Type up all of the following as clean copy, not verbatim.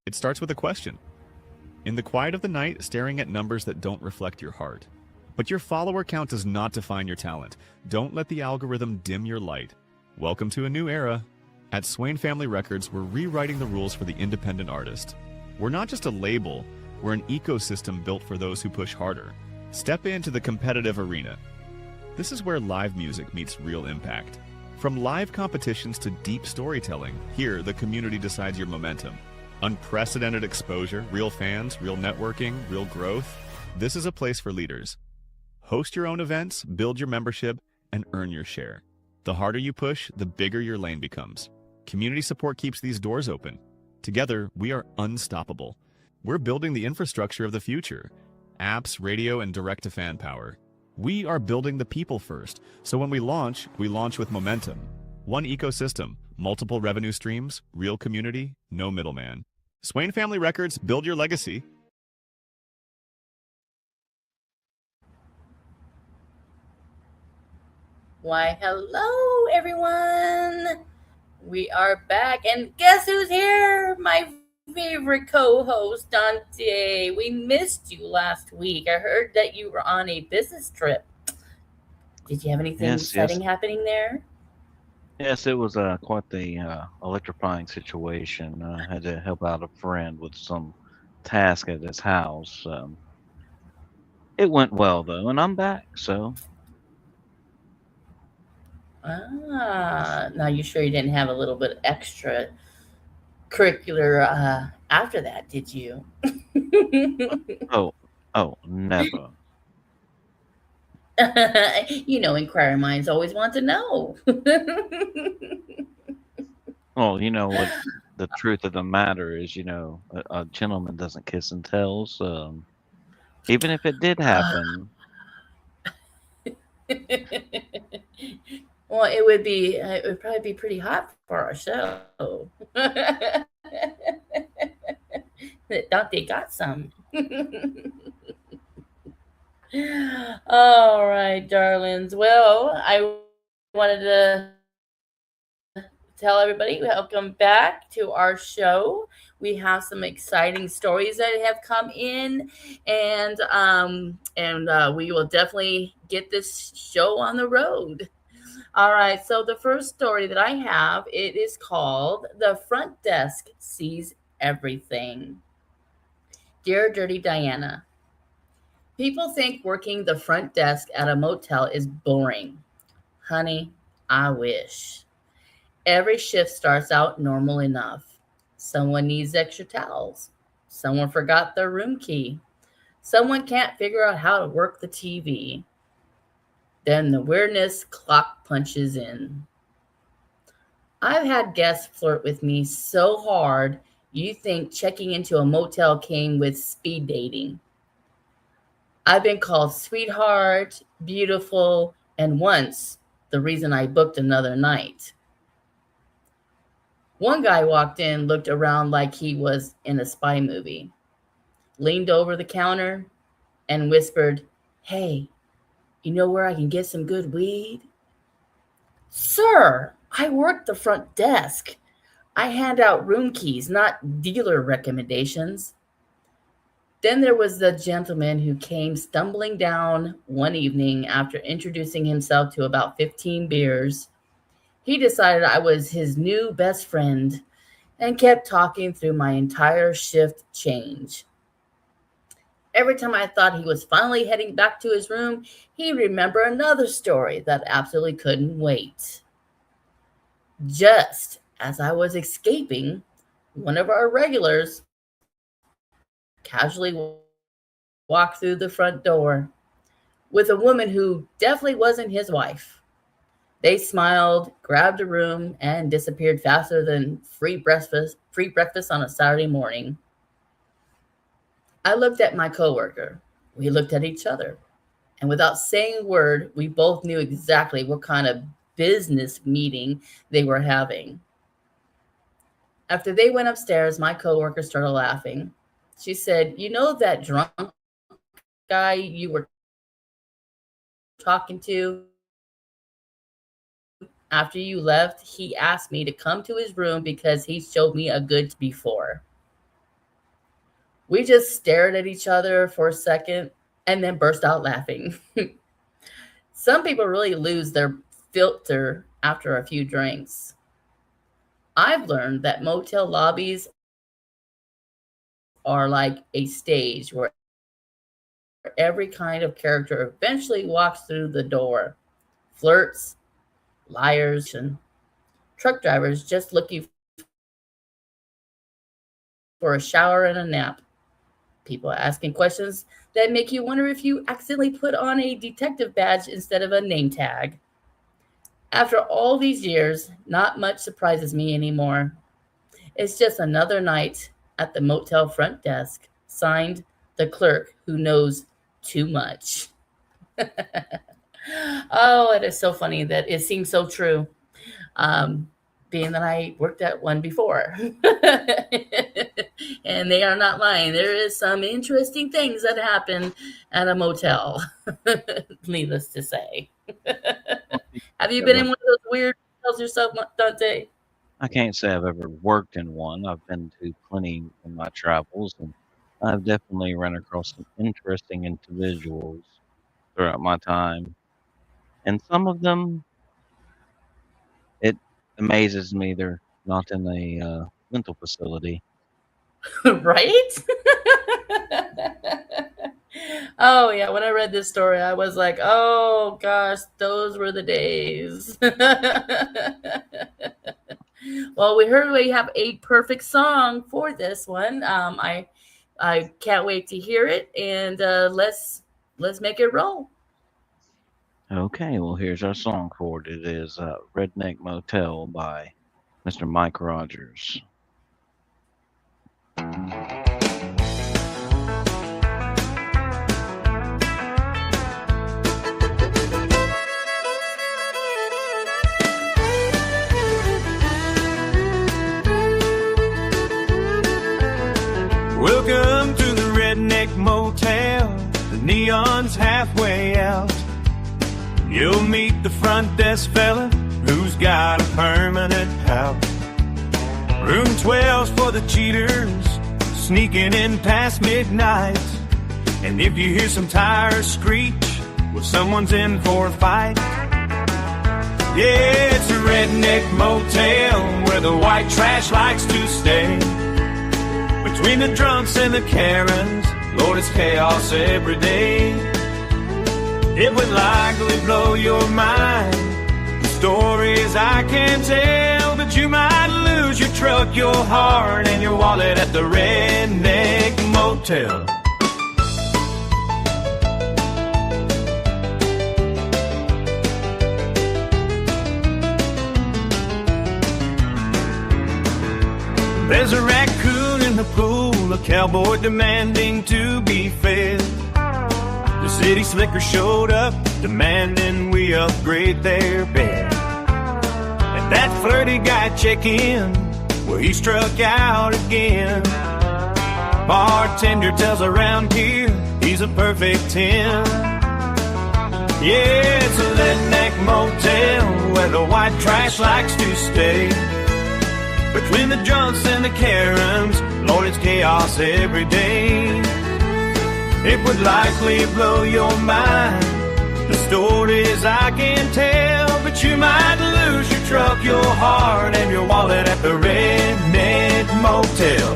It starts with a question. In the quiet of the night, staring at numbers that don't reflect your heart. But your follower count does not define your talent. Don't let the algorithm dim your light. Welcome to a new era. At Swain Family Records, we're rewriting the rules for the independent artist. We're not just a label, we're an ecosystem built for those who push harder. Step into the competitive arena. This is where live music meets real impact. From live competitions to deep storytelling, here the community decides your momentum. Unprecedented exposure, real fans, real networking, real growth. This is a place for leaders. Host your own events, build your membership, and earn your share. The harder you push, the bigger your lane becomes. Community support keeps these doors open. Together, we are unstoppable. We're building the infrastructure of the future. Apps, radio, and direct-to-fan power. We are building the people first, so when we launch with momentum. One ecosystem, multiple revenue streams, real community, no middleman. Swain Family Records, build your legacy. Why, hello, everyone. We are back, and guess who's here? My favorite co-host, Dante. We missed you last week. I heard that you were on a business trip. Did you have anything Yes, yes, exciting happening there? yes. It was quite the electrifying situation. I had to help out a friend with some task at his house. It went well though, and I'm back. So, Now you sure you didn't have a little bit extra curricular after that, did you? oh, never. Inquiring minds always want to know. Well, you know what? The truth of the matter is, a gentleman doesn't kiss and tells. Even if it did happen, Well, it would probably be pretty hot for our show. Dante got some. All right, darlings. Well, I wanted to tell everybody welcome back to our show. We have some exciting stories that have come in, and we will definitely get this show on the road. All right, so the first story that I have, it is called "The Front Desk Sees Everything." Dear Dirty Diana, people think working the front desk at a motel is boring. Honey, I wish. Every shift starts out normal enough. Someone needs extra towels. Someone forgot their room key. Someone can't figure out how to work the TV. Then the weirdness clock punches in. I've had guests flirt with me so hard you think checking into a motel came with speed dating. I've been called sweetheart, beautiful, and once the reason I booked another night. One guy walked in, looked around like he was in a spy movie, leaned over the counter, and whispered, "Hey, you know where I can get some good weed?" Sir, I work the front desk. I hand out room keys, not dealer recommendations. Then there was the gentleman who came stumbling down one evening after introducing himself to about 15 beers. He decided I was his new best friend and kept talking through my entire shift change. Every time I thought he was finally heading back to his room, he'd remember another story that absolutely couldn't wait. Just as I was escaping, one of our regulars casually walked through the front door with a woman who definitely wasn't his wife. They smiled, grabbed a room, and disappeared faster than free breakfast on a Saturday morning. I looked at my coworker. We looked at each other. And without saying a word, we both knew exactly what kind of business meeting they were having. After they went upstairs, my coworker started laughing. She said, "You know that drunk guy you were talking to? After you left, he asked me to come to his room because he showed me a good before." We just stared at each other for a second and then burst out laughing. Some people really lose their filter after a few drinks. I've learned that motel lobbies are like a stage where every kind of character eventually walks through the door. Flirts, liars, and truck drivers just looking for a shower and a nap. People asking questions that make you wonder if you accidentally put on a detective badge instead of a name tag. After all these years, not much surprises me anymore. It's just another night at the motel front desk, signed the clerk who knows too much. Oh, it is so funny that it seems so true. Being that I worked at one before. And they are not lying. There is some interesting things that happen at a motel. Needless to say. Have you been in one of those weird hotels yourself, Dante? I can't say I've ever worked in one. I've been to plenty in my travels, and I've definitely run across some interesting individuals throughout my time. And some of them, it amazes me they're not in a mental facility. Right? Oh, yeah. When I read this story, I was like, oh, gosh, those were the days. Well, we heard we have a perfect song for this one. I can't wait to hear it, and let's make it roll. Okay, well, here's our song for it. It is Redneck Motel by Mr. Mike Rogers. Welcome to the Redneck Motel. The neon's halfway out. You'll meet the front desk fella who's got a permanent house. Room 12's for the cheaters, sneaking in past midnight. And if you hear some tires screech, well, someone's in for a fight. Yeah, it's a Redneck Motel where the white trash likes to stay. Between the drunks and the Karens, Lord, it's chaos every day. It would likely blow your mind, the stories I can tell, but you might lose your truck, your heart, and your wallet at the Redneck Motel. There's a raccoon in the pool, a cowboy demanding to be fed. The city slicker showed up, demanding we upgrade their bed. And that flirty guy check in, well, he struck out again. Bartender tells around here he's a perfect 10. Yeah, it's a Redneck Motel where the white trash likes to stay. Between the drunks and the Karens, Lord, it's chaos every day. It would likely blow your mind, the stories I can tell, but you might lose your truck, your heart, and your wallet at the Redneck Motel.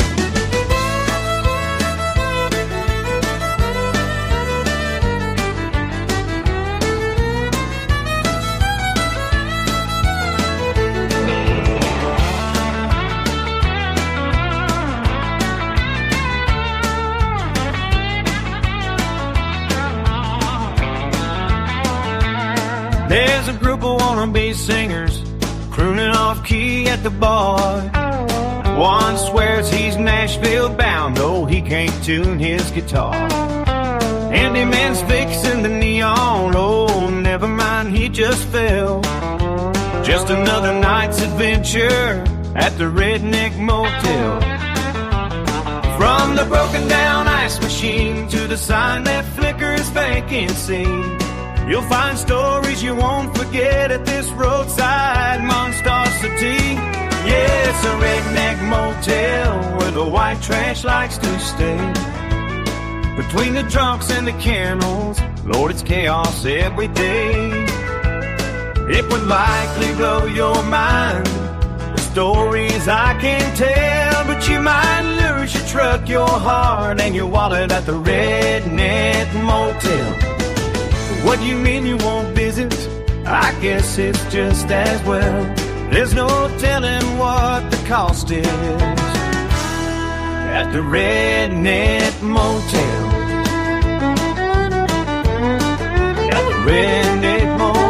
There's a group of wannabe singers crooning off key at the bar. One swears he's Nashville bound, though he can't tune his guitar. Handyman's fixing the neon, oh, never mind, he just fell. Just another night's adventure at the Redneck Motel. From the broken down ice machine to the sign that flickers vacancy, you'll find stories you won't forget at this roadside monstrosity. Yeah, it's a redneck motel where the white trash likes to stay. Between the drunks and the kennels, Lord, it's chaos every day. It would likely blow your mind, the stories I can tell, but you might lose your truck, your heart, and your wallet at the Redneck Motel. What do you mean you won't visit? I guess it's just as well. There's no telling what the cost is at the Redneck Motel. At the Redneck Motel.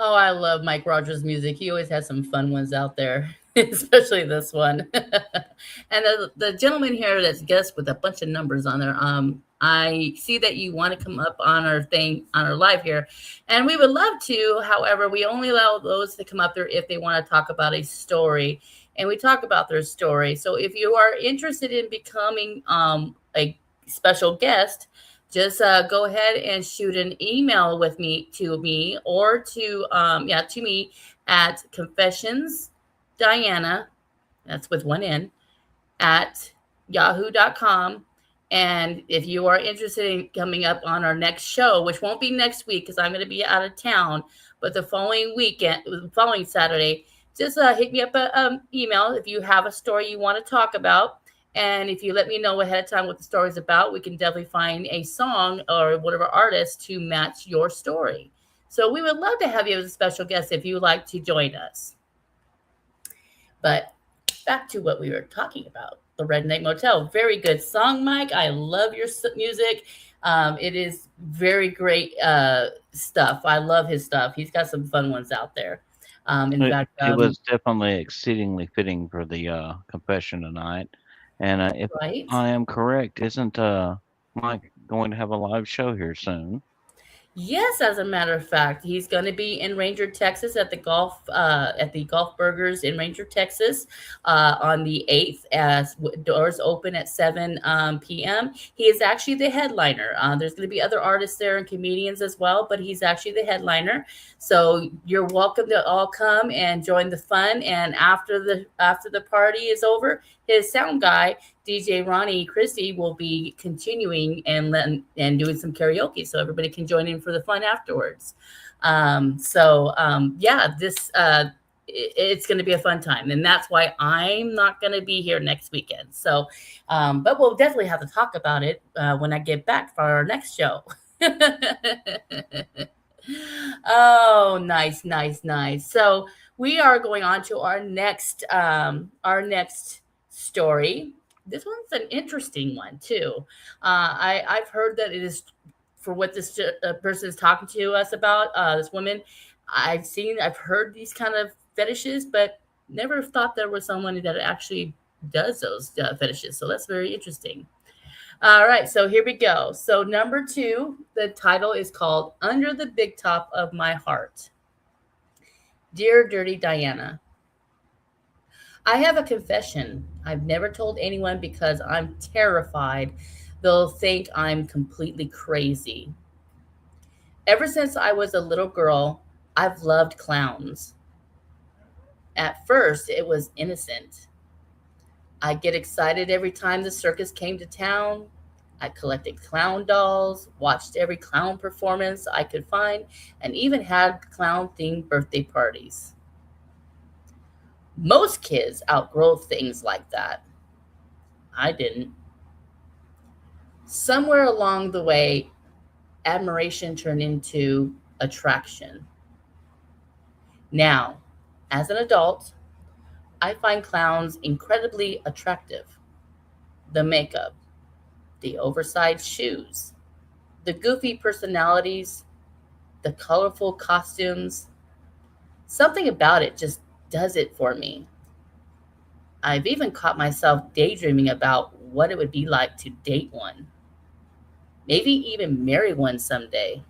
Oh, I love Mike Rogers' music. He always has some fun ones out there, especially this one. And the gentleman here that's guest with a bunch of numbers on there. I see that you want to come up on our thing on our live here, and we would love to. However, we only allow those to come up there if they want to talk about a story, and we talk about their story. So if you are interested in becoming a special guest, just go ahead and shoot an email with me to me or to me at confessionsdiana, that's with one N, at yahoo.com. And if you are interested in coming up on our next show, which won't be next week because I'm going to be out of town, but the following Saturday, just hit me up an email if you have a story you want to talk about. And if you let me know ahead of time what the story is about, we can definitely find a song or whatever artist to match your story. So we would love to have you as a special guest if you would like to join us. But back to what we were talking about, the Redneck Motel. Very good song, Mike. I love your music. It is very great stuff. I love his stuff. He's got some fun ones out there. It was definitely exceedingly fitting for the confession tonight. And if right? I am correct, isn't Mike going to have a live show here soon? Yes, as a matter of fact, he's going to be in Ranger, Texas, at the Golf Burgers in Ranger, Texas, on the 8th, as doors open at 7 p.m. He is actually the headliner. There's going to be other artists there and comedians as well, but he's actually the headliner. So you're welcome to all come and join the fun. And after the party is over, his sound guy, DJ Ronnie Chrissy, will be continuing and doing some karaoke, so everybody can join in for the fun afterwards. It's going to be a fun time, and that's why I'm not going to be here next weekend. So, but we'll definitely have to talk about it when I get back for our next show. Oh, nice. So we are going on to our next story. This one's an interesting one too. I've heard that it is, for what this person is talking to us about, this woman. I've heard these kind of fetishes, but never thought there was someone that actually does those fetishes. So that's very interesting. All right, so here we go. So number 2, the title is called "Under the Big Top of My Heart." Dear Dirty Diana, I have a confession. I've never told anyone because I'm terrified they'll think I'm completely crazy. Ever since I was a little girl, I've loved clowns. At first, it was innocent. I'd get excited every time the circus came to town. I collected clown dolls, watched every clown performance I could find, and even had clown themed birthday parties. Most kids outgrow things like that. I didn't. Somewhere along the way, admiration turned into attraction. Now, as an adult, I find clowns incredibly attractive. The makeup, the oversized shoes, the goofy personalities, the colorful costumes. Something about it just does it for me. I've even caught myself daydreaming about what it would be like to date one, maybe even marry one someday.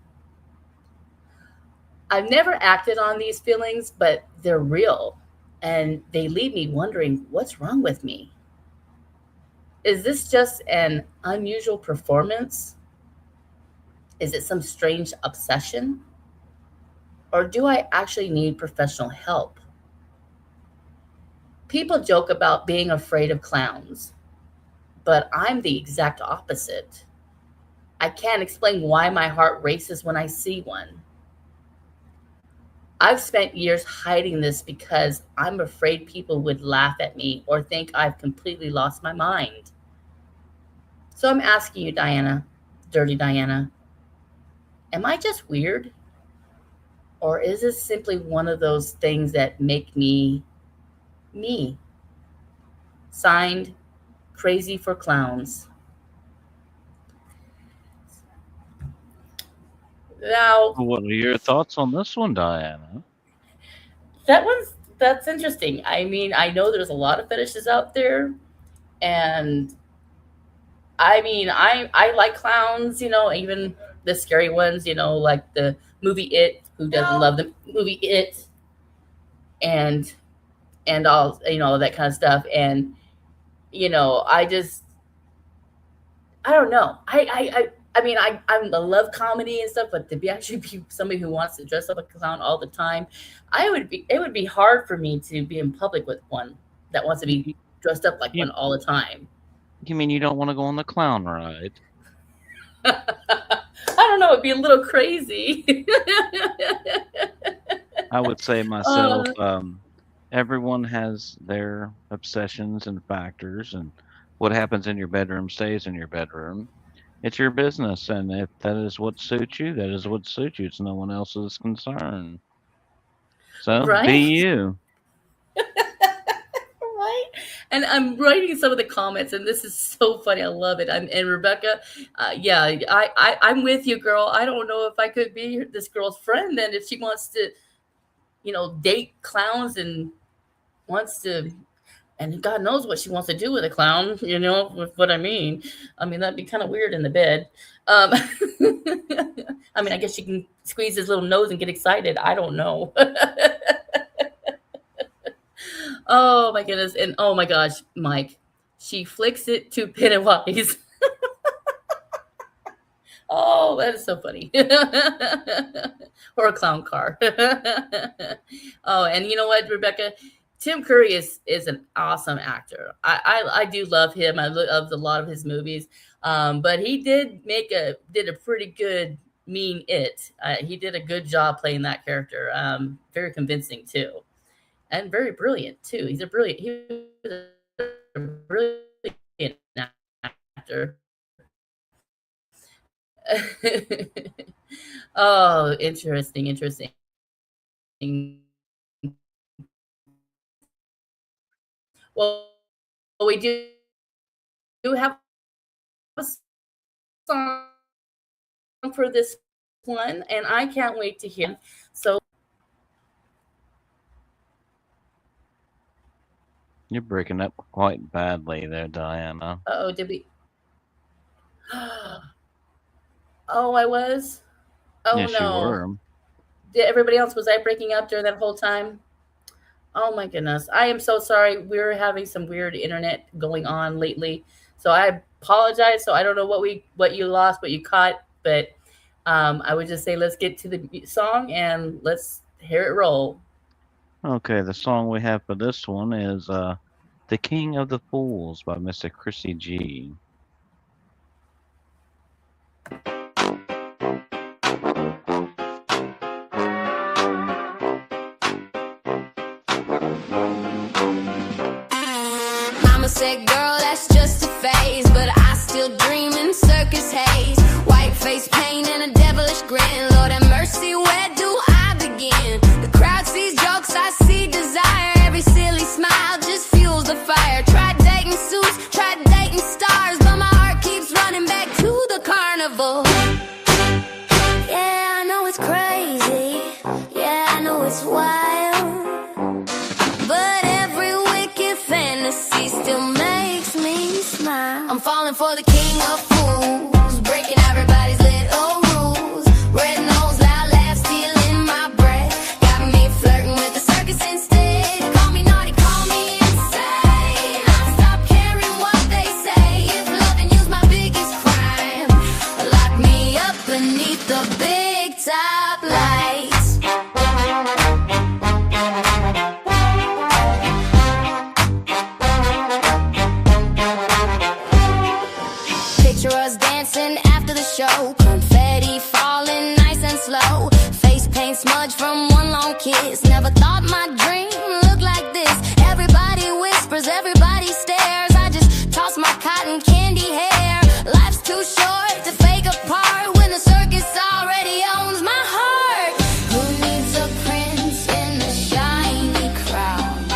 I've never acted on these feelings, but they're real and they leave me wondering what's wrong with me. Is this just an unusual performance? Is it some strange obsession? Or do I actually need professional help? People joke about being afraid of clowns, but I'm the exact opposite. I can't explain why my heart races when I see one. I've spent years hiding this because I'm afraid people would laugh at me or think I've completely lost my mind. So I'm asking you, Diana, Dirty Diana, am I just weird? Or is this simply one of those things that make me me? Signed, Crazy for Clowns. Now, What are your thoughts on this one, Diana? that's interesting. I mean, I know there's a lot of fetishes out there, and I mean, I like clowns, even the scary ones, like the movie It. Who doesn't love the movie It? And all that kind of stuff. And I just I don't know. I mean, I love comedy and stuff, but to be actually be somebody who wants to dress up like a clown all the time, it would be hard for me to be in public with one that wants to be dressed up like You, one all the time. you mean you don't want to go on the clown ride? I don't know, it'd be a little crazy. I would say myself, uh, everyone has their obsessions and factors, and what happens in your bedroom stays in your bedroom. It's your business, and if that is what suits you, that is what suits you. It's no one else's concern. So be right? you. Right? And I'm writing some of the comments, and this is so funny. I love it. And Rebecca, yeah, I'm with you, girl. I don't know if I could be this girl's friend then if she wants to, date clowns and wants to, and God knows what she wants to do with a clown, with what I mean. I mean, that'd be kind of weird in the bed. I mean, I guess she can squeeze his little nose and get excited. I don't know. Oh my goodness. And oh my gosh, Mike, she flicks it to Pennywise. Oh, that is so funny. Or a clown car. Oh, and you know what, Rebecca? Tim Curry is an awesome actor. I do love him. I love a lot of his movies. But he did a pretty good mean It. He did a good job playing that character. Very convincing too, and very brilliant too. He was a brilliant actor. Oh, interesting. Well, we do have a song for this one, and I can't wait to hear. So, You're breaking up quite badly there, Diana. oh, did we? Oh, I was. Oh Yes, you no. were. Did everybody else, was I breaking up during that whole time? Oh my goodness. I am so sorry. We're having some weird internet going on lately. So I apologize. So I don't know what you lost, what you caught, but I would just say let's get to the song and let's hear it roll. Okay, the song we have for this one is "The King of the Fools" by Mr. ChrissyG. Mama said, girl, that's just a phase, but I still dream in circus haze. White face pain and a devilish grin. Lord have mercy, where do I begin? The crowd sees jokes, I see desire. Every silly smile just fuels the fire. Tried dating suits, tried dating stars, but my heart keeps running back to the carnival. Yeah, I know it's crazy. Yeah, I know it's wild. But every wicked fantasy still makes me smile. I'm falling for the king of fools, breaking everybody's little rules. Red nose, loud laugh, stealing my breath. Got me flirting with the circus instead. Call me naughty, call me insane. I'll stop caring what they say. If loving you's my biggest crime, lock me up beneath the big top lights. Picture us dancing after the show, confetti falling nice and slow. Face paint smudge from one long kiss. Never thought my dream looked like this. Everybody whispers, everybody stares. I just toss my cotton candy hair. Life's too short to fake apart when the circus already owns my heart. Who needs a prince in a shiny crown?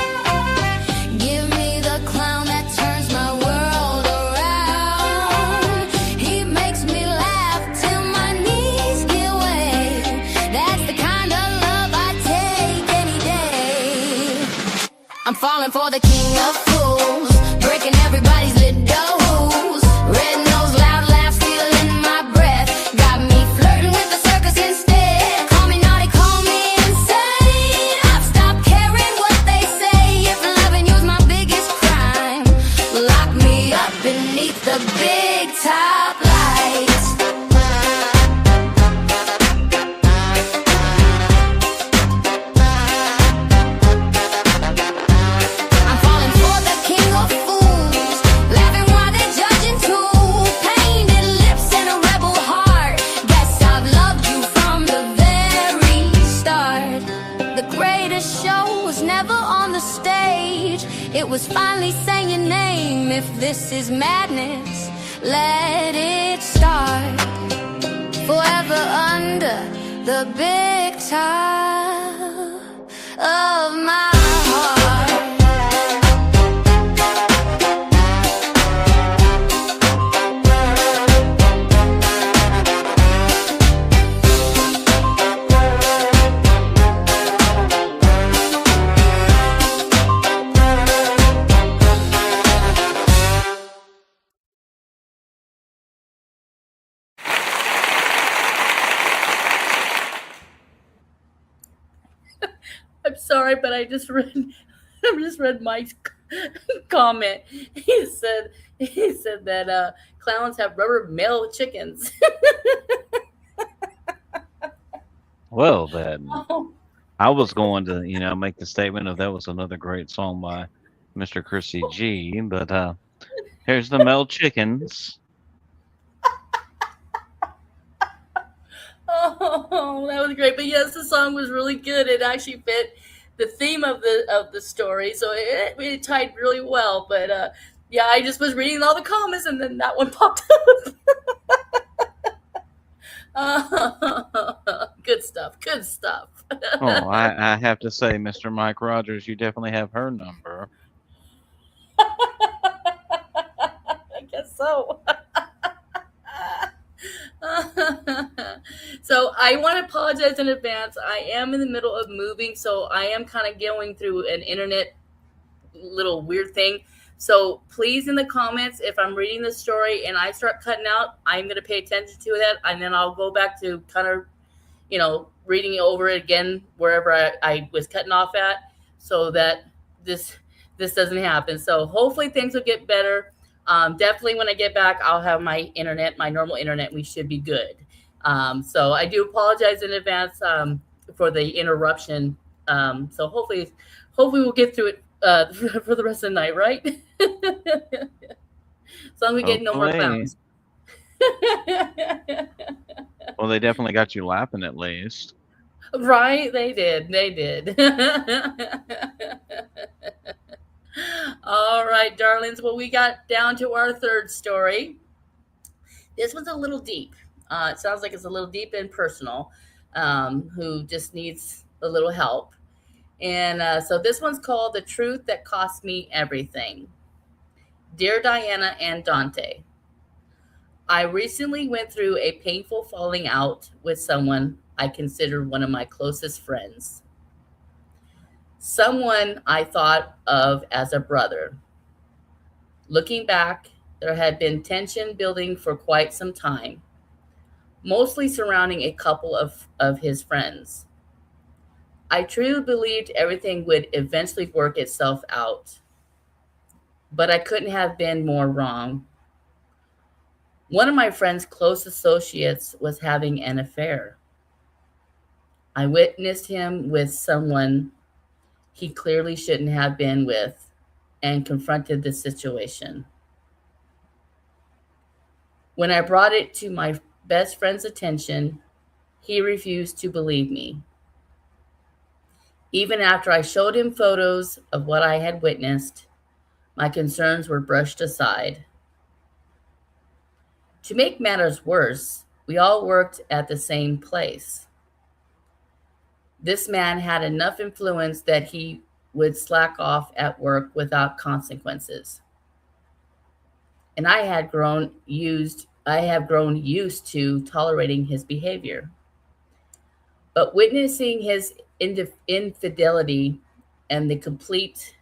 Give me the clown that turns my world around. He makes me laugh till my knees give way. That's the kind of love I take any day. I'm falling for the king of fools, breaking everybody's littles. Red nose, loud laugh, stealing my breath. Got me flirting with the circus instead. Call me naughty, call me insane. I've stopped caring what they say. If loving you's my biggest crime, lock me up beneath the big top lights. I'm falling for the king of fools, laughing while they're judging too. Painted lips and a rebel heart. Guess I've loved you from the very start. The greatest show was never on the stage. It was finally saying your name. If this is madness, let it start. Forever under the big top of my heart. I'm sorry, but I just read Mike's comment. He said that clowns have rubber male chickens. Well, then, Oh, I was going to, make the statement of that was another great song by Mr. ChrissyG, but here's the male chickens. oh, that was great. But yes, the song was really good. It actually fit the theme of the story, so it tied really well. But yeah, I just was reading all the comments, and then that one popped up. Good stuff. Good stuff. Oh, I have to say, Mr. Mike Rogers, you definitely have her number. I guess so. So I want to apologize in advance. I am in the middle of moving, so I am kind of going through an internet little weird thing. So please, in the comments, if I'm reading the story and I start cutting out, I'm going to pay attention to that, and then I'll go back to kind of, reading over it again wherever I was cutting off at, so that this doesn't happen. So hopefully things will get better. Definitely when I get back, I'll have my normal internet. We should be good. So I do apologize in advance for the interruption. So hopefully we'll get through it for the rest of the night, right? As long as we get no more Hopefully. clowns. Well, they definitely got you laughing at least. Right? They did. All right, darlings. Well, we got down to our third story. This one's a little deep. It sounds like it's a little deep and personal, who just needs a little help. And so this one's called The Truth That Cost Me Everything. Dear Diana and Dante, I recently went through a painful falling out with someone I considered one of my closest friends. Someone I thought of as a brother. Looking back, there had been tension building for quite some time, mostly surrounding a couple of his friends. I truly believed everything would eventually work itself out, but I couldn't have been more wrong. One of my friend's close associates was having an affair. I witnessed him with someone he clearly shouldn't have been with and confronted the situation. When I brought it to my best friend's attention, he refused to believe me. Even after I showed him photos of what I had witnessed, my concerns were brushed aside. To make matters worse, we all worked at the same place. This man had enough influence that he would slack off at work without consequences. And I have grown used to tolerating his behavior. But witnessing his infidelity and the complete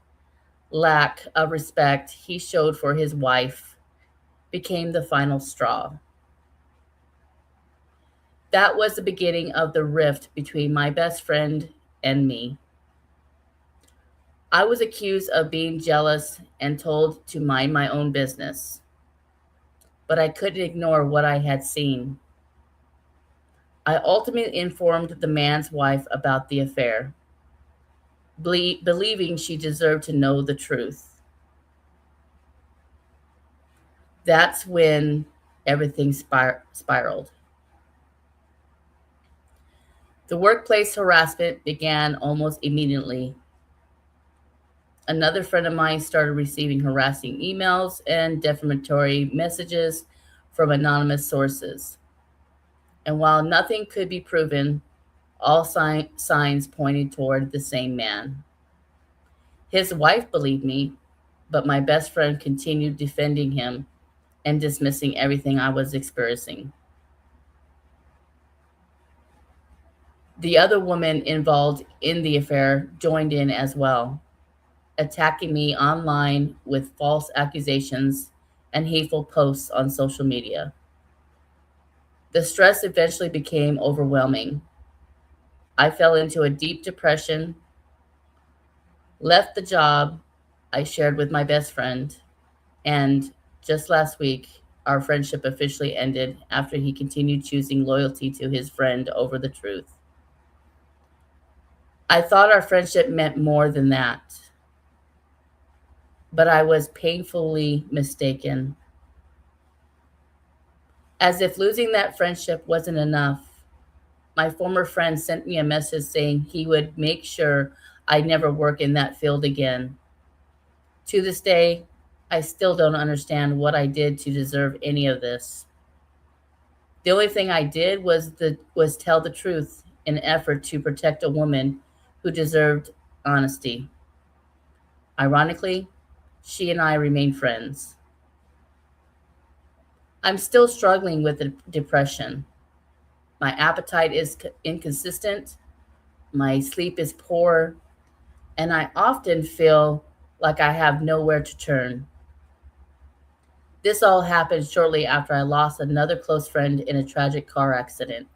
lack of respect he showed for his wife became the final straw. That was the beginning of the rift between my best friend and me. I was accused of being jealous and told to mind my own business, but I couldn't ignore what I had seen. I ultimately informed the man's wife about the affair, believing she deserved to know the truth. That's when everything spiraled. The workplace harassment began almost immediately. Another friend of mine started receiving harassing emails and defamatory messages from anonymous sources. And while nothing could be proven, all signs pointed toward the same man. His wife believed me, but my best friend continued defending him and dismissing everything I was experiencing. The other woman involved in the affair joined in as well, attacking me online with false accusations and hateful posts on social media. The stress eventually became overwhelming. I fell into a deep depression, left the job I shared with my best friend, and just last week, our friendship officially ended after he continued choosing loyalty to his friend over the truth. I thought our friendship meant more than that, but I was painfully mistaken. As if losing that friendship wasn't enough, my former friend sent me a message saying he would make sure I never work in that field again. To this day, I still don't understand what I did to deserve any of this. The only thing I did was tell the truth in an effort to protect a woman who deserved honesty. Ironically, she and I remain friends. I'm still struggling with the depression. My appetite is inconsistent, my sleep is poor, and I often feel like I have nowhere to turn. This all happened shortly after I lost another close friend in a tragic car accident.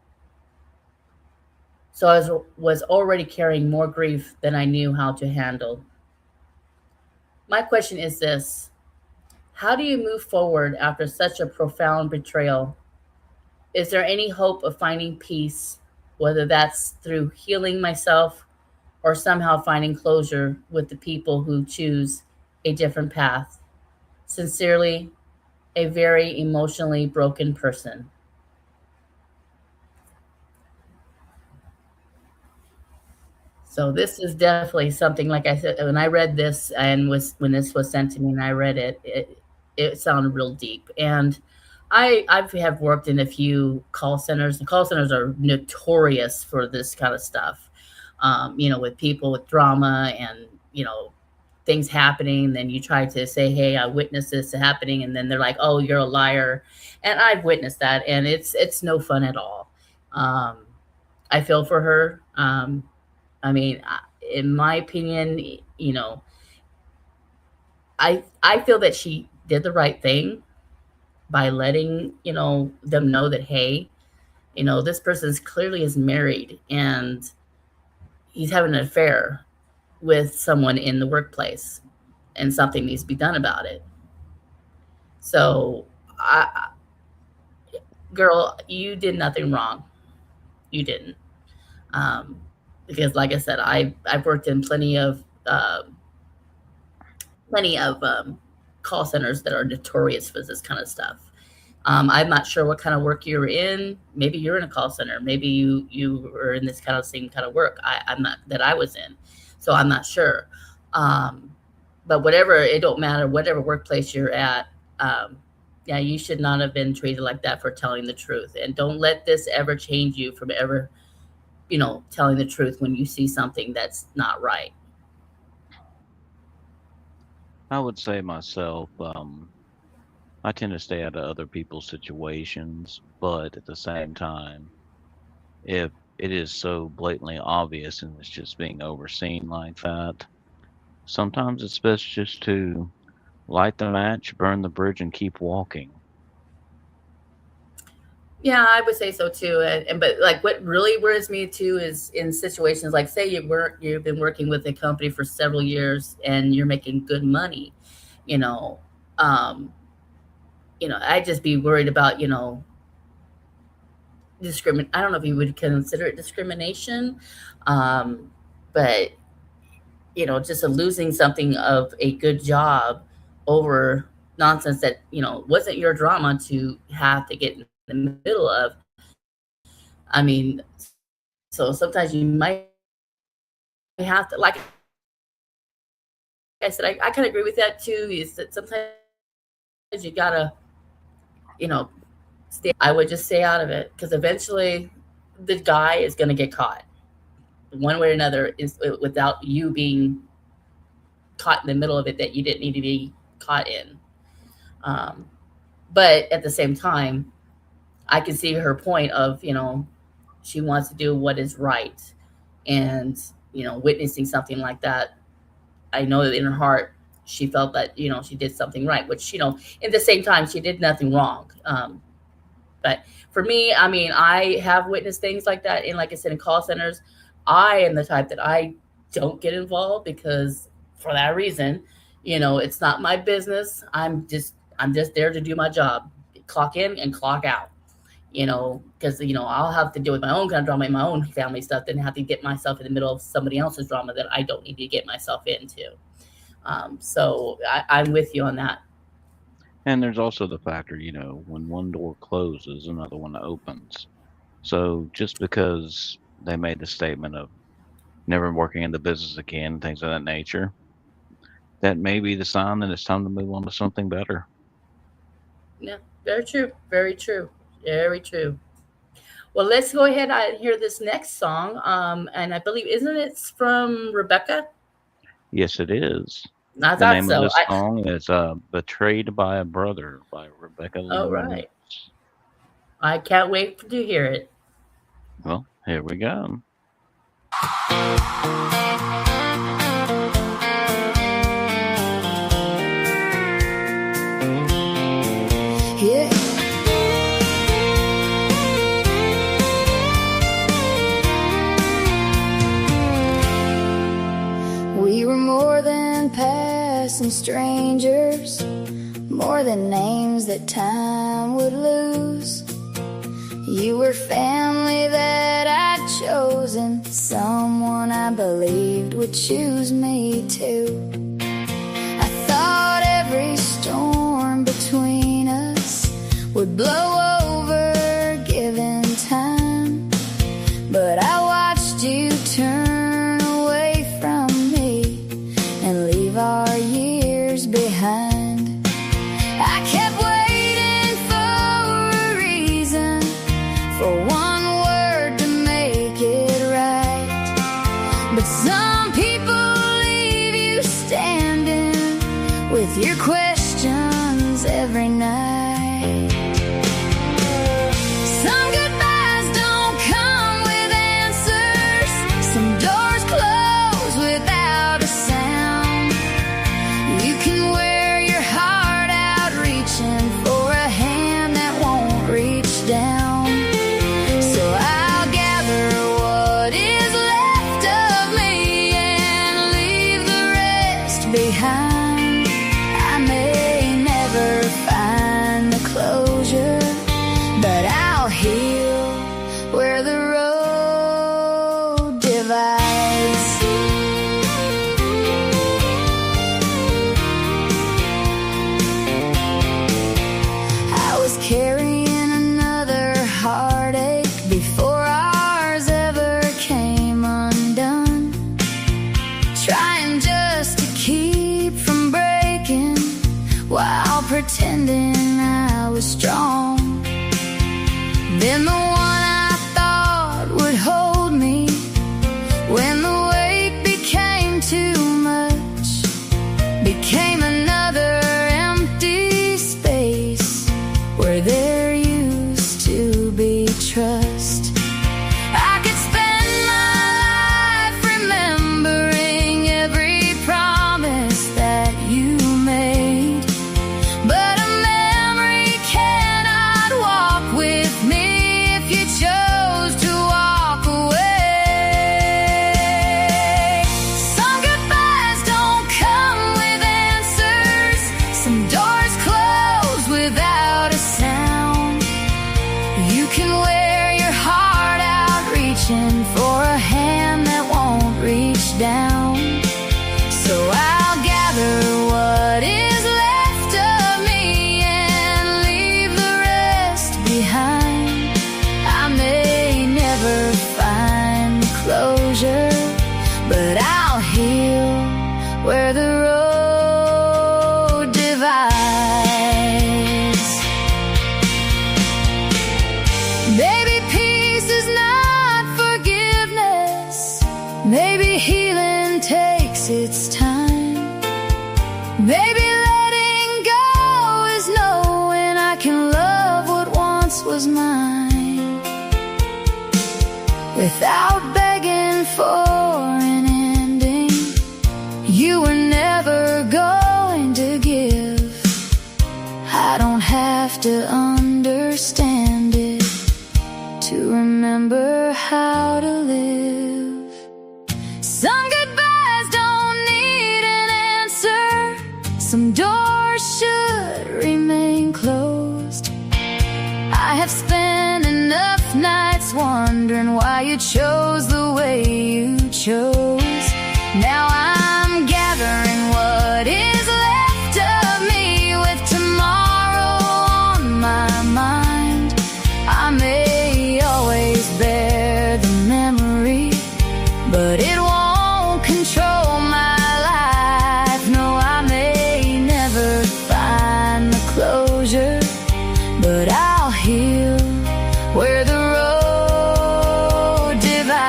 So I was already carrying more grief than I knew how to handle. My question is this: how do you move forward after such a profound betrayal? Is there any hope of finding peace, whether that's through healing myself or somehow finding closure with the people who choose a different path? Sincerely, a very emotionally broken person. So this is definitely something, like I said, when I read this and when this was sent to me and I read it, it sounded real deep. And I have worked in a few call centers. The call centers are notorious for this kind of stuff. With people with drama and, things happening. Then you try to say, hey, I witnessed this happening. And then they're like, oh, you're a liar. And I've witnessed that. And it's no fun at all. I feel for her. In my opinion, I feel that she did the right thing by letting, them know that, hey, this person clearly is married and he's having an affair with someone in the workplace, and something needs to be done about it. So, girl, you did nothing wrong. You didn't. Because, like I said, I've worked in plenty of call centers that are notorious for this kind of stuff. I'm not sure what kind of work you're in. Maybe you're in a call center. Maybe you were in this kind of same kind of work. I'm not, that I was in, so I'm not sure. But whatever, it don't matter. Whatever workplace you're at, yeah, you should not have been treated like that for telling the truth. And don't let this ever change you from ever, telling the truth when you see something that's not right. I would say myself, I tend to stay out of other people's situations, but at the same time, if it is so blatantly obvious and it's just being overseen like that, sometimes it's best just to light the match, burn the bridge, and keep walking. Yeah, I would say so too. But like, what really worries me too is in situations like, say you've been working with a company for several years and you're making good money, I'd just be worried about, I don't know if you would consider it discrimination, but just losing something of a good job over nonsense that wasn't your drama to have to get in the middle of. So sometimes you might have to, like I said, I kind of agree with that too, is that sometimes you gotta, I would just stay out of it, because eventually the guy is going to get caught one way or another, is without you being caught in the middle of it that you didn't need to be caught in. But at the same time, I can see her point of, she wants to do what is right. And, witnessing something like that, I know that in her heart, she felt that, she did something right, which, at the same time, she did nothing wrong. But for me, I have witnessed things like that. And like I said, in call centers, I am the type that I don't get involved, because for that reason, it's not my business. I'm just there to do my job, clock in and clock out, because, I'll have to deal with my own kind of drama and my own family stuff, then have to get myself in the middle of somebody else's drama that I don't need to get myself into. So I'm with you on that. And there's also the factor, when one door closes, another one opens. So just because they made the statement of never working in the business again, things of that nature, that may be the sign that it's time to move on to something better. Yeah, very true. Very true. Very true. Well, let's go ahead and hear this next song. And I believe, isn't it from Rebecca? Yes, it is. I The thought name so. of this song is Betrayed by a Brother by Rebecca Lee. Oh, right. I can't wait to hear it. Well, here we go. Yeah. strangers, more than names that time would lose. You were family that I'd chosen, someone I believed would choose me too. I thought every storm between us would blow over given time, but I watched you turn away from me and leave our years behind. I kept waiting for a reason, for one word to make it right, but some people leave you standing with your questions every night. Some goodbyes don't come with answers, some doors close without a sound. You can wear your heart out reaching for a hand that won't reach down. So I'll gather what is left of me and leave the rest behind. I may never find the closure, but I'll heal where the road divides. I was carrying another heartache before ours ever came undone, trying just to keep from breaking while pretending I was strong. Then the one I thought would hold me, when the weight became too much, became another empty space where there used to be trust. I could spend my life remembering every promise that you made, but a memory cannot walk with me if you chose to walk away. Some goodbyes don't come with answers, some doors close without a sound. You can wear your heart out reaching for a hand that won't reach down. So I'll gather what is left of me and leave the rest behind. I may never find closure, but I'll heal where the road divides. Maybe peace is not forgiveness, maybe healing takes its time. Maybe letting go is knowing I can love what once was mine without begging for an ending. You were never going to give. I don't have to understand it to remember how to live. Some goodbyes don't need an answer, some doors should remain closed. I have spent enough nights wondering why you chose the way you chose. Now I'm gathering what is left of me with tomorrow on my mind. I may always bear the memory, but it won't control my life. No, I may never find the closure, but I'll heal where the road divides.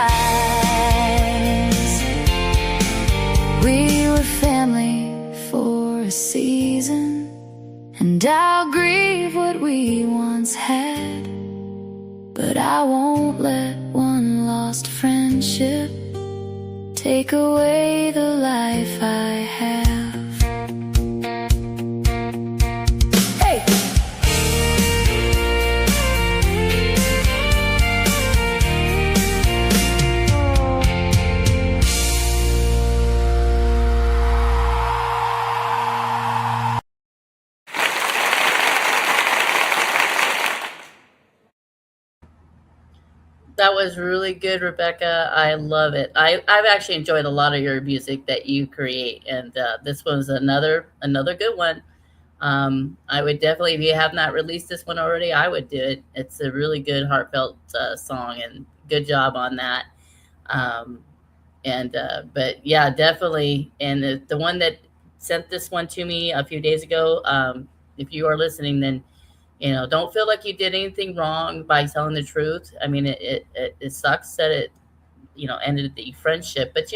We were family for a season, and I'll grieve what we once had, but I won't let one lost friendship take away the life I have. Hey! that was really good, Rebecca. I love it. I've actually enjoyed a lot of your music that you create, and this was another good one. I would definitely, if you have not released this one already, I would do it. It's a really good, heartfelt song, and good job on that. Um, and but yeah, definitely. And the one that sent this one to me a few days ago, if you are listening, then don't feel like you did anything wrong by telling the truth. I mean, it sucks that it ended the friendship, but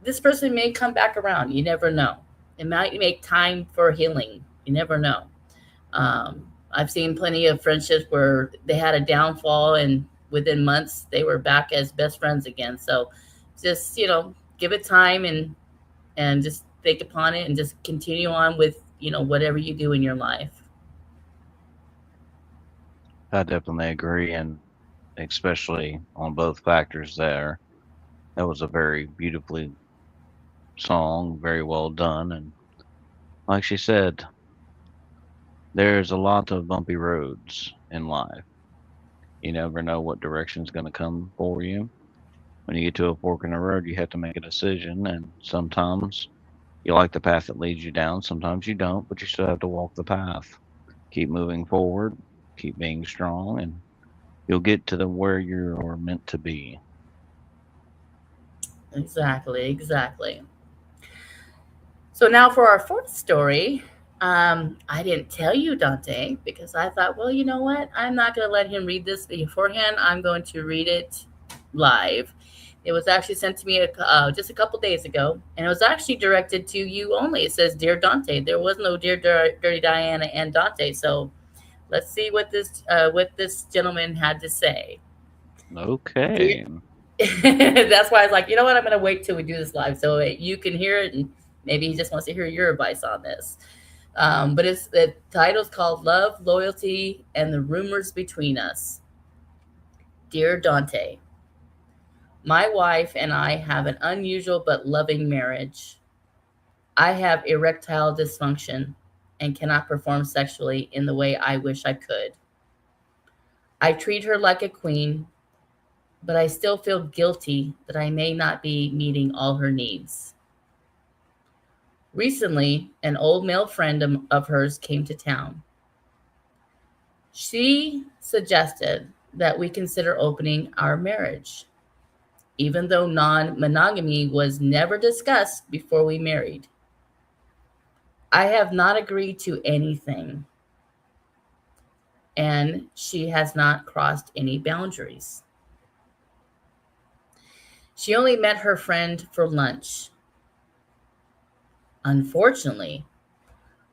this person may come back around. You never know. It might make time for healing. You never know. I've seen plenty of friendships where they had a downfall, and within months they were back as best friends again. So just give it time, and just think upon it, and just continue on with whatever you do in your life. I definitely agree, and especially on both factors there. That was a very beautifully song, very well done, and like she said, there's a lot of bumpy roads in life. You never know what direction's going to come for you. When you get to a fork in the road, you have to make a decision, and sometimes you like the path that leads you down, sometimes you don't, but you still have to walk the path. Keep moving forward, keep being strong, and you'll get to where you're meant to be. Exactly. So now for our fourth story. I didn't tell you, Dante, because I thought, well, you know what? I'm not going to let him read this beforehand. I'm going to read it live. It was actually sent to me just a couple days ago, and it was actually directed to you only. It says, "Dear Dante." There was no "Dear Dirty Diana" and Dante. So let's see what this gentleman had to say. Okay. That's why I was like, you know what? I'm going to wait till we do this live so you can hear it, and maybe he just wants to hear your advice on this. But the title's called "Love, Loyalty, and the Rumors Between Us." Dear Dante, my wife and I have an unusual but loving marriage. I have erectile dysfunction and cannot perform sexually in the way I wish I could. I treat her like a queen, but I still feel guilty that I may not be meeting all her needs. Recently, an old male friend of hers came to town. She suggested that we consider opening our marriage, even though non-monogamy was never discussed before we married. I have not agreed to anything, and she has not crossed any boundaries. She only met her friend for lunch. Unfortunately,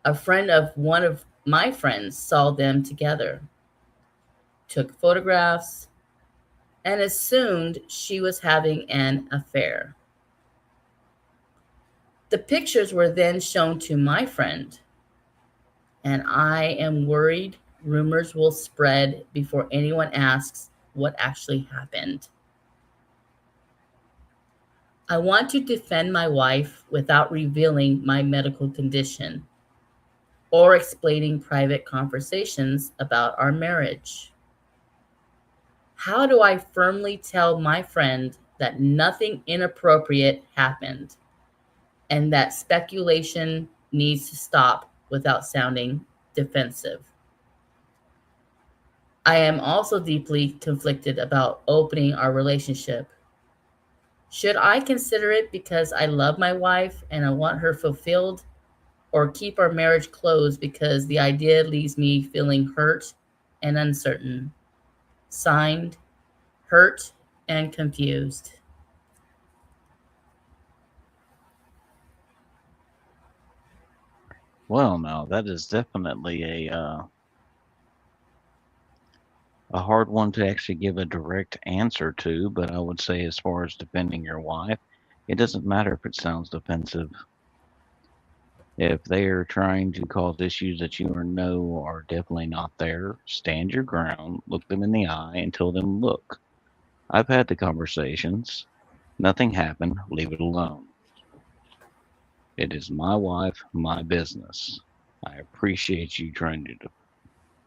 a friend of one of my friends saw them together, took photographs, and assumed she was having an affair. The pictures were then shown to my friend, and I am worried rumors will spread before anyone asks what actually happened. I want to defend my wife without revealing my medical condition or explaining private conversations about our marriage. How do I firmly tell my friend that nothing inappropriate happened and that speculation needs to stop without sounding defensive? I am also deeply conflicted about opening our relationship. Should I consider it because I love my wife and I want her fulfilled, or keep our marriage closed because the idea leaves me feeling hurt and uncertain? Signed, Hurt and Confused. Well, now that is definitely a hard one to actually give a direct answer to, but I would say as far as defending your wife, it doesn't matter if it sounds defensive. If they are trying to cause issues that you know are definitely not there, stand your ground, look them in the eye, and tell them, look, I've had the conversations. Nothing happened. Leave it alone. It is my wife, my business. I appreciate you trying to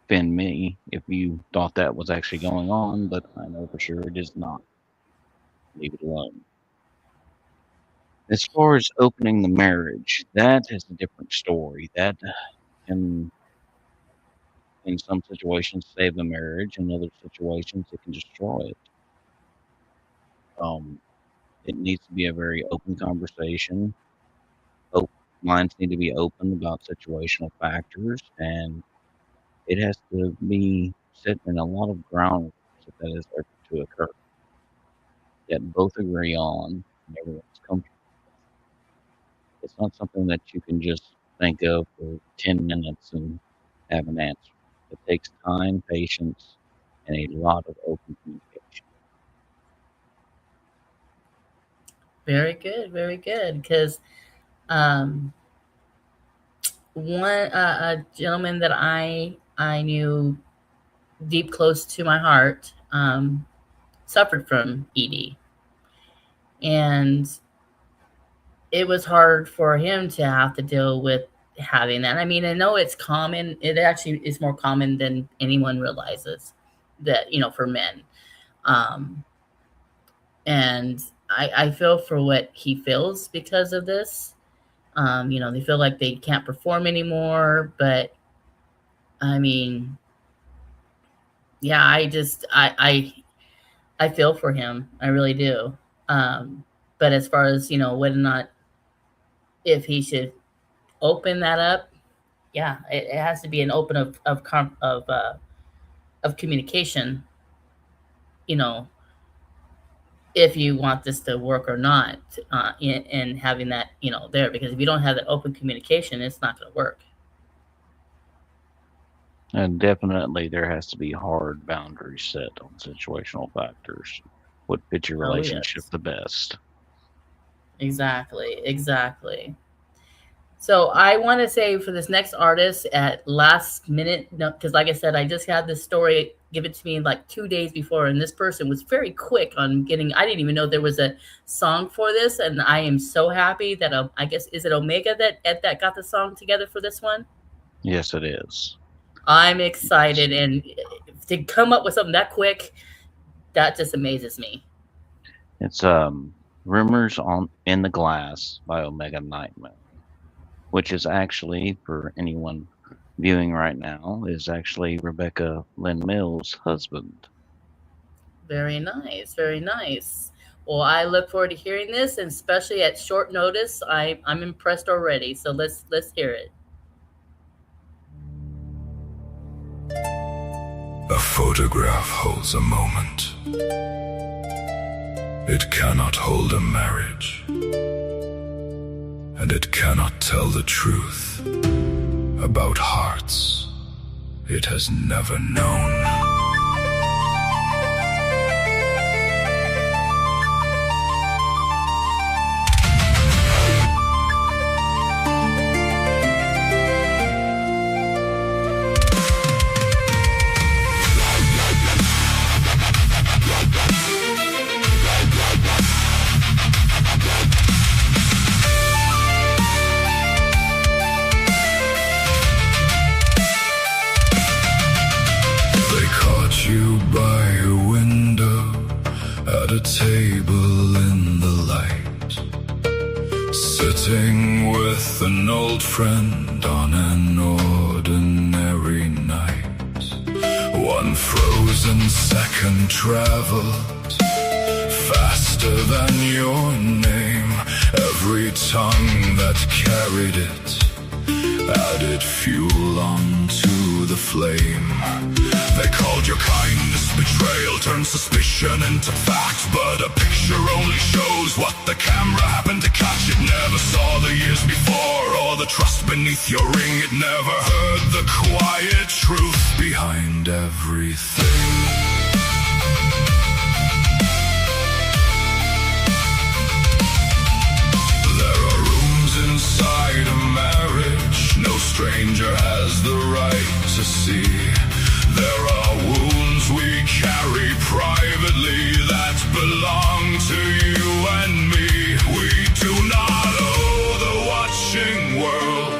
offend me if you thought that was actually going on, but I know for sure it is not. Leave it alone. As far as opening the marriage, that is a different story. That can, in some situations, save the marriage. In other situations, it can destroy it. It needs to be a very open conversation. Minds need to be open about situational factors, and it has to be set in a lot of ground that is there to occur that both agree on and everyone's comfortable. It's not something that you can just think of for 10 minutes and have an answer. It takes time, patience, and a lot of open communication. Very good, very good. Because one a gentleman that I knew deep close to my heart suffered from ED, and it was hard for him to have to deal with having that. I mean, I know it's common. It actually is more common than anyone realizes that, for men. And I feel for what he feels because of this. They feel like they can't perform anymore, but I mean, yeah, I feel for him. I really do. But as far as, whether or not, if he should open that up, yeah, it has to be an open of communication, if you want this to work or not, in having that, there, because if you don't have that open communication, it's not going to work. And definitely there has to be hard boundaries set on situational factors. What fits your relationship the best. Exactly. So I want to say for this next artist at last minute, because like I said, I just had this story give it to me like 2 days before, and this person was very quick on getting. I didn't even know there was a song for this, and I am so happy that I guess, is it Omega that got the song together for this one? Yes, it is. I'm excited, and to come up with something that quick, that just amazes me. It's Rumors in the Glass by Omega Nightmare, which is actually, for anyone viewing right now, is actually Rebecca Lynn Mills' husband. Very nice. Well, I look forward to hearing this, and especially at short notice, I'm impressed already. So let's hear it. A photograph holds a moment. It cannot hold a marriage, and it cannot tell the truth about hearts it has never known. A table in the light, sitting with an old friend on an ordinary night. One frozen second traveled faster than your name. Every tongue that carried it added fuel onto the flame. They called your kindness betrayal, turned suspicion into fact. But a picture only shows what the camera happened to catch. It never saw the years before or the trust beneath your ring. It never heard the quiet truth behind everything. There are rooms inside a marriage no stranger has the right to see. There are wounds we carry privately that belong to you and me. We do not owe the watching world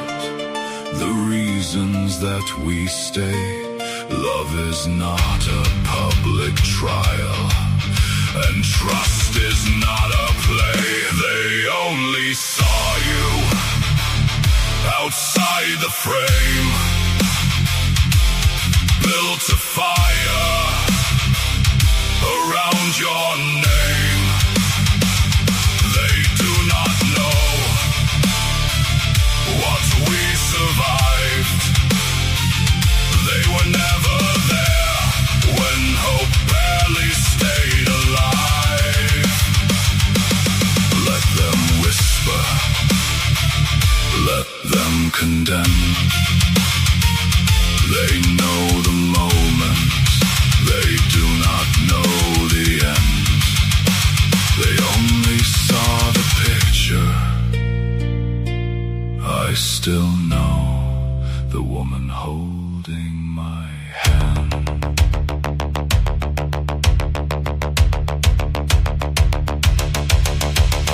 the reasons that we stay. Love is not a public trial, and trust is not a play. They only saw you outside the frame. Built a fire around your name. They do not know what we survived. They were never there when hope barely stayed alive. Let them whisper, let them condemn. They know the moment, they do not know the end. They only saw the picture. I still know the woman holding my hand.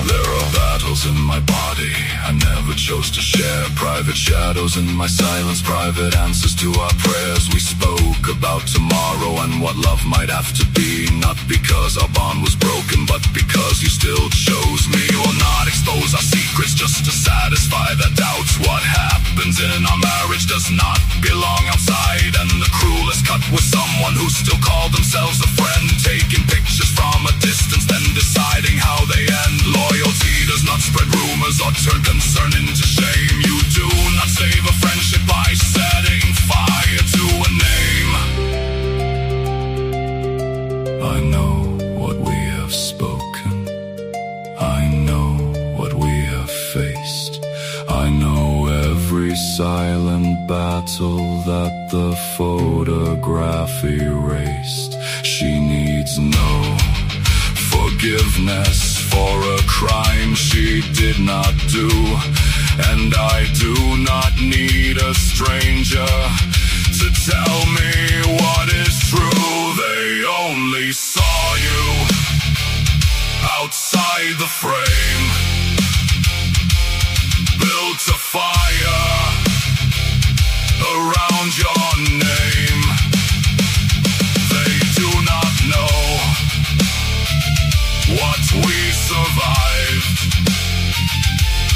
There are battles in my body I never chose to share. Private shadows in my silence, private answers to our prayers. We spoke about tomorrow and what love might have to be. Not because our bond was broken, but because you still chose me. Will not expose our secrets just to satisfy the doubts. What happens in our marriage does not belong outside. And the cruelest cut was someone who still called themselves a friend, taking pictures from a distance, then deciding how they end. Loyalty does not spread rumors or turn concern into shame. You do not save a friendship by setting fire to a name. I know what we have spoken. I know what we have faced. I know every silent battle that the photograph erased. She needs no forgiveness for a crime she did not do, and I do not need a stranger to tell me what is true. They only saw you outside the frame. Built a fire around your name. They do not know what we survived.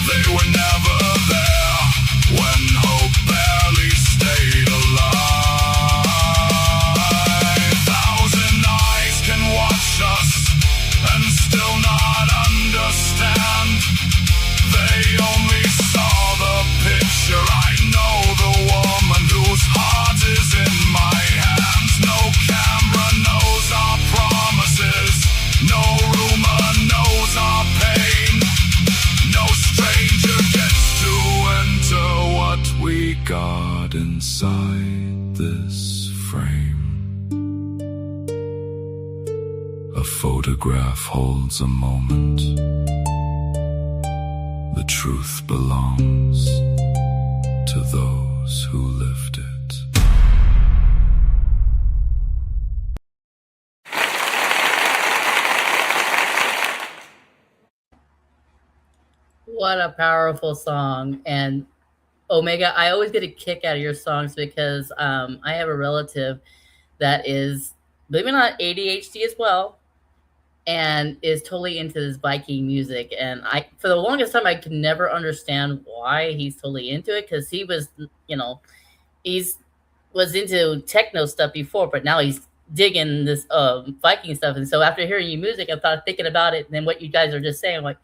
They were never there when hope barely stayed alive. Thousand eyes can watch us and still not understand. They only saw the picture. I know the woman whose heart is in my hands. No camera knows our promises. No rumor knows our pain. No stranger gets to enter what we got inside this frame. A photograph holds a moment. The truth belongs to those who lived it. What a powerful song. And Omega, I always get a kick out of your songs because I have a relative that is, believe it or not, ADHD as well, and is totally into this Viking music. And I, for the longest time, I could never understand why he's totally into it, because he was, was into techno stuff before, but now he's digging this Viking stuff. And so after hearing your music, I thought, thinking about it, and then what you guys are just saying, like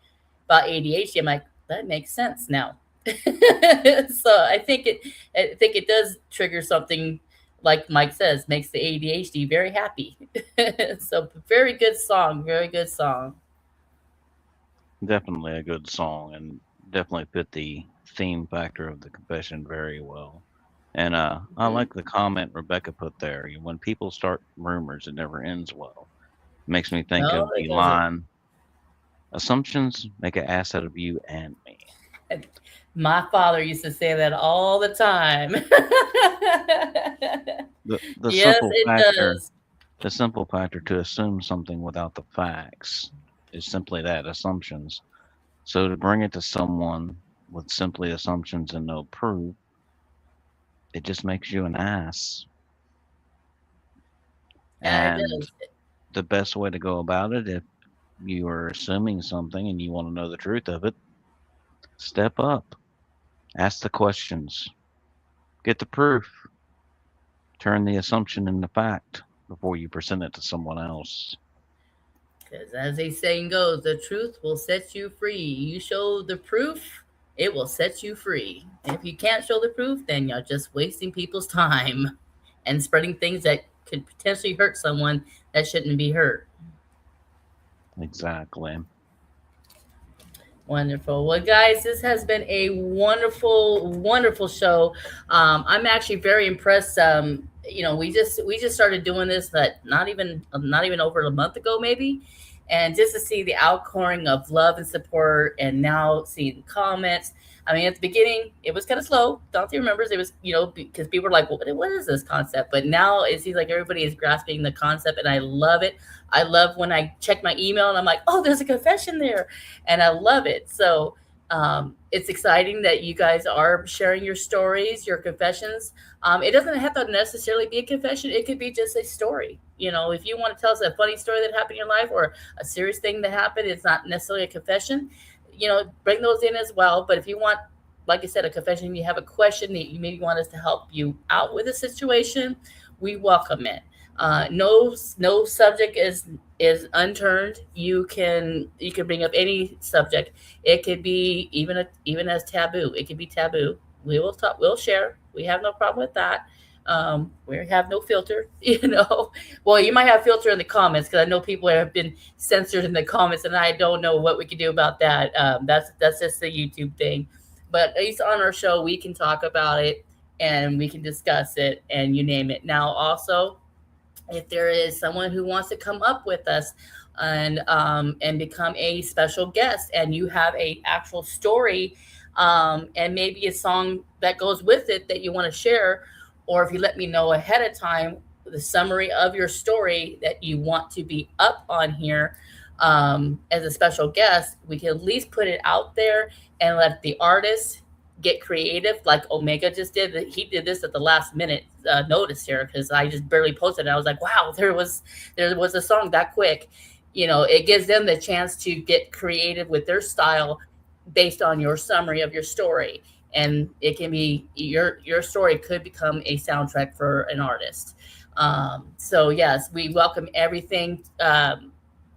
about ADHD, I'm like, that makes sense now. So I think it does trigger something, like Mike says, makes the ADHD very happy. So very good song, very good song. Definitely a good song, and definitely fit the theme factor of the confession very well. And I like the comment Rebecca put there. When people start rumors, it never ends well. Makes me think of the line, assumptions make an ass out of you and me. My father used to say that all the time. The simple factor to assume something without the facts is simply that, assumptions. So to bring it to someone with simply assumptions and no proof, it just makes you an ass. Yeah, it And does. the best way to go about it, if you are assuming something and you want to know the truth of it, step up, ask the questions, get the proof, turn the assumption into fact before you present it to someone else. Because as the saying goes, the truth will set you free. You show the proof, it will set you free. If you can't show the proof, then you're just wasting people's time and spreading things that could potentially hurt someone that shouldn't be hurt. Exactly. Wonderful. Well, guys, this has been a wonderful, wonderful show. I'm actually very impressed. We just started doing this, but not even over a month ago, maybe, and just to see the outpouring of love and support, and now seeing comments. I mean, at the beginning, it was kind of slow. Dante remembers it was, because people were like, what is this concept? But now it seems like everybody is grasping the concept, and I love it. I love when I check my email and I'm like, oh, there's a confession there. And I love it. So it's exciting that you guys are sharing your stories, your confessions. It doesn't have to necessarily be a confession. It could be just a story. If you want to tell us a funny story that happened in your life or a serious thing that happened, it's not necessarily a confession. Bring those in as well. But if you want, like I said, a confession, you have a question that you maybe want us to help you out with a situation, we welcome it. No subject is unturned. You can bring up any subject. It could be even as taboo. It could be taboo. We will talk. We'll share. We have no problem with that. We have no filter. Well, you might have filter in the comments because I know people have been censored in the comments, and I don't know what we can do about that. That's just the YouTube thing. But at least on our show, we can talk about it and we can discuss it, and you name it. Now, also, if there is someone who wants to come up with us and become a special guest, and you have a actual story, and maybe a song that goes with it that you want to share, or if you let me know ahead of time the summary of your story that you want to be up on here as a special guest, we can at least put it out there and let the artist get creative, like Omega just did. He did this at the last minute notice here because I just barely posted it. I was like, wow, there was a song that quick. It gives them the chance to get creative with their style based on your summary of your story, and it can be your story could become a soundtrack for an artist. So yes, we welcome everything from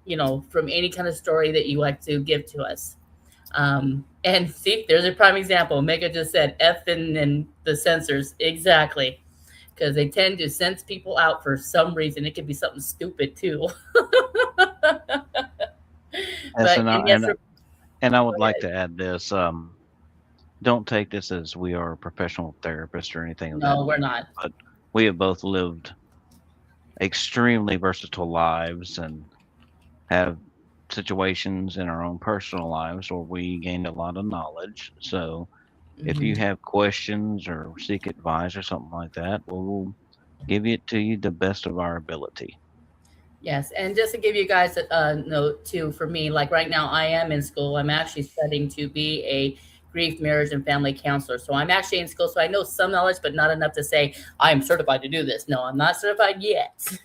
any kind of story that you like to give to us. And see, there's a prime example. Mega just said F and the censors. Exactly. Because they tend to sense people out for some reason. It could be something stupid too. And I would like to add this. Don't take this as we are a professional therapist or anything. No, we're not. But we have both lived extremely versatile lives and have situations in our own personal lives where we gained a lot of knowledge. So if you have questions or seek advice or something like that, we'll give it to you the best of our ability. Yes, and just to give you guys a note too, for me, like right now I am in school. I'm actually studying to be a grief, marriage, and family counselor. So I'm actually in school, so I know some knowledge, but not enough to say I am certified to do this. No, I'm not certified yet,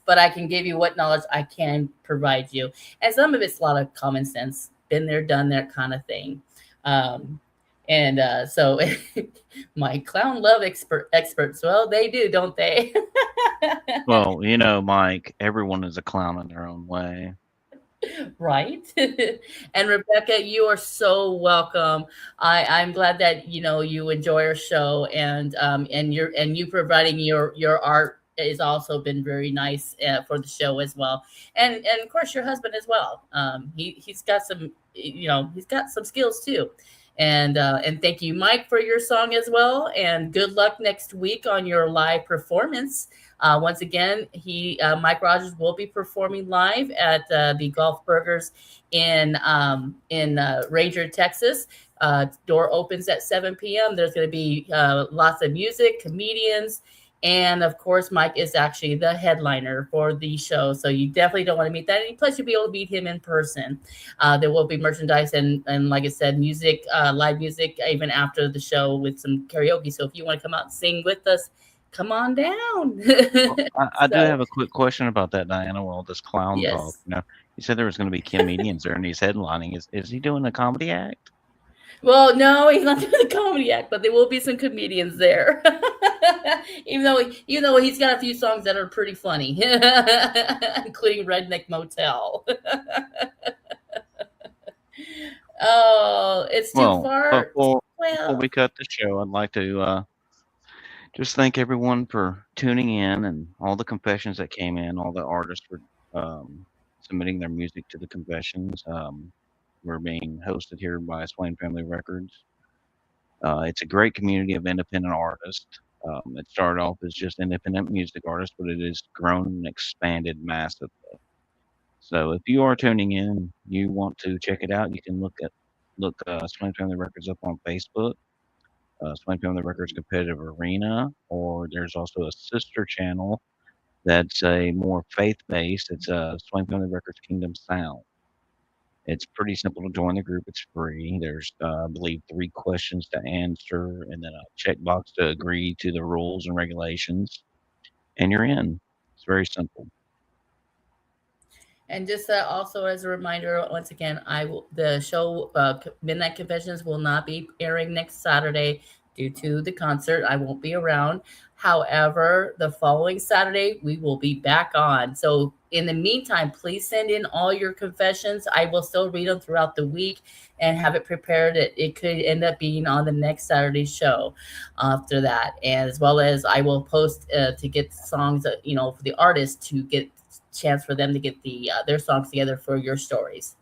but I can give you what knowledge I can provide you. And some of it's a lot of common sense, been there, done that kind of thing. So my clown love experts, well, they do, don't they? Well, Mike, everyone is a clown in their own way. Right. And Rebecca, you are so welcome. I'm glad that you enjoy our show, and you providing your art has also been very nice for the show as well, and of course your husband as well. He's got some he's got some skills too. And thank you, Mike, for your song as well. And good luck next week on your live performance. Once again, Mike Rogers will be performing live at the Golf Burgers in Ranger, Texas. Door opens at 7 p.m. There's going to be lots of music, comedians, and of course, Mike is actually the headliner for the show. So you definitely don't want to meet that. And plus, you'll be able to meet him in person. There will be merchandise and like I said, music, live music, even after the show with some karaoke. So if you want to come out and sing with us, come on down. I do So, have a quick question about that, Diana. Well, this clown talk, yes. you know, you said there was going to be comedians there and he's headlining. Is he doing a comedy act? Well, no, he's not doing the comedy act, but there will be some comedians there. even though he's got a few songs that are pretty funny, including Redneck Motel. Oh, it's too Well, far. before Well, we cut the show, I'd like to just thank everyone for tuning in and all the confessions that came in, all the artists for submitting their music to the confessions. We're being hosted here by Swain Family Records. It's a great community of independent artists. It started off as just independent music artists, but it has grown and expanded massively. So if you are tuning in, you want to check it out, you can look Swain Family Records up on Facebook, Swain Family Records Competitive Arena, or there's also a sister channel that's a more faith-based. It's Swain Family Records Kingdom Sound. It's pretty simple to join the group. It's free. There's, I believe, 3 questions to answer, and then a checkbox to agree to the rules and regulations, and you're in. It's very simple. and just also as a reminder, once again, the show Midnight Confessions will not be airing next Saturday due to the concert. I won't be around. However, the following Saturday we will be back on. So in the meantime, please send in all your confessions. I will still read them throughout the week and have it prepared. It could end up being on the next Saturday's show after that, as well as I will post to get songs, for the artists to get chance for them to get their songs together for your stories.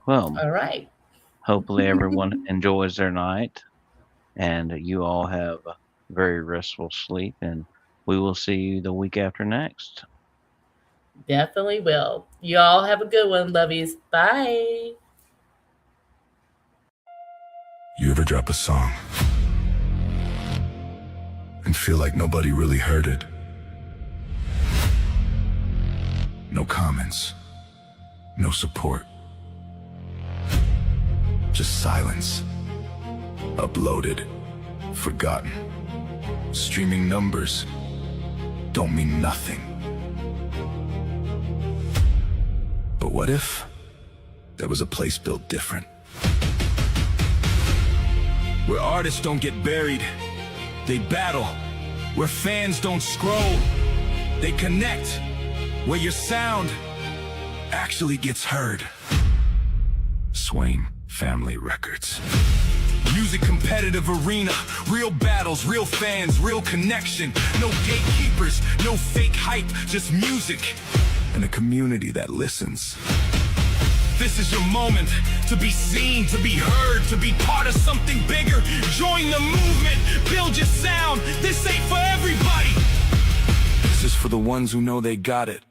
Well, All right. hopefully everyone enjoys their night, and you all have a very restful sleep, and we will see you the week after next. Definitely will. You all have a good one, lovies. Bye. You ever drop a song and feel like nobody really heard it? No comments, no support, just silence. Uploaded, forgotten. Streaming numbers don't mean nothing. But what if there was a place built different? Where artists don't get buried, they battle. Where fans don't scroll, they connect. Where your sound actually gets heard. Swain Family Records. Music competitive arena, real battles, real fans, real connection. No gatekeepers, no fake hype, just music. And a community that listens. This is your moment to be seen, to be heard, to be part of something bigger. Join the movement, build your sound. This ain't for everybody. This is for the ones who know they got it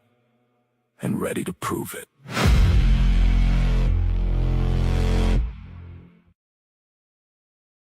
and ready to prove it.